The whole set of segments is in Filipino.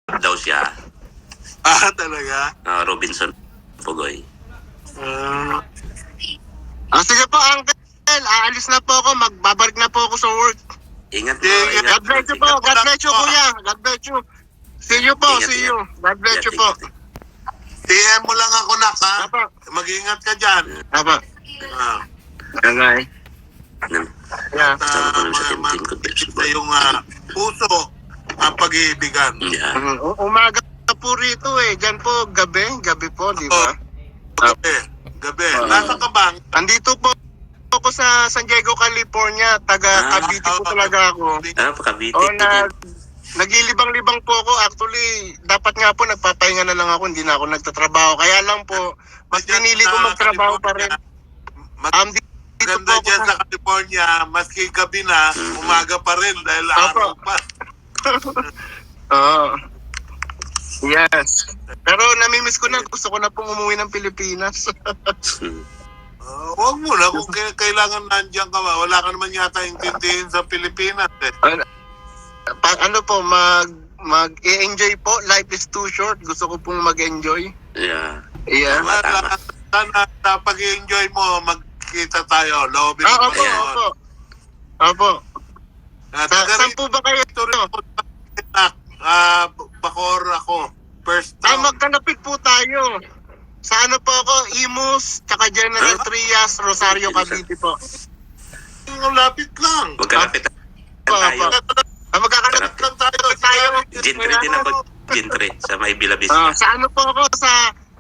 daw siya. Talaga? Robinson Pugoy. Sige po, Uncle. Aalis na po ako. Magbabalik na po ako sa work. Ingat po. Sige, Ingat. God bless you po. God bless you, kuya. God bless you. See you po. Ingat, See ingat. you. God bless you po. PM mo lang ako, Nak, ha? Apa. Mag-iingat ka dyan. Apa. Ah. Bye. Yeah. Kasama ko naman sa Ma- team convention. Sa iyong puso ang pag-iibigan. Yeah. Umaga po rito eh. Diyan po, gabi. Gabi po, di ba? Gabi. Nasa ka bang? Andito po ako sa San Diego, California. Taga Cavite po talaga ako. Pakabiti. Nagilibang-libang po ako. Actually, dapat nga po nagpapahinga na lang ako. Hindi na ako nagtatrabaho. Kaya lang po, mas pinili ko magtrabaho pa rin. Dito po Ganda ako dyan sa California, maski gabi na, umaga pa rin dahil araw pa. Oo. Yes. Pero namimiss ko na. Gusto ko na pong umuwi ng Pilipinas. Huwag mo na, kung kailangan nandiyan ka ba, wala ka naman yata intindihin sa Pilipinas eh. Ano po, mag-i-enjoy po. Life is too short. Gusto ko pong mag-enjoy. Yeah. Yeah. Tama. Sana pag-i-enjoy mo, magkita tayo. Lobby mo Opo, ngayon. opo. Opo. Saan po ba kayo? Bacor ako. First time. Magkalapit po tayo. Sa ano po ako, Imus, tsaka General Trias, Rosario, Cavite po. Lapit lang. Magkalapit Opo, tayo. opo. Magkakalapit lang tayo. Gentry din ako. Gentry. Sa may Bilabista. Sa ano po ako,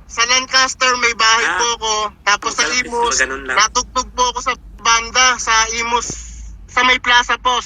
sa Lancaster may bahay po ako. Tapos sa magkalapit, Imus, ganun lang. natugtog po ako sa banda sa Imus, sa may plaza po.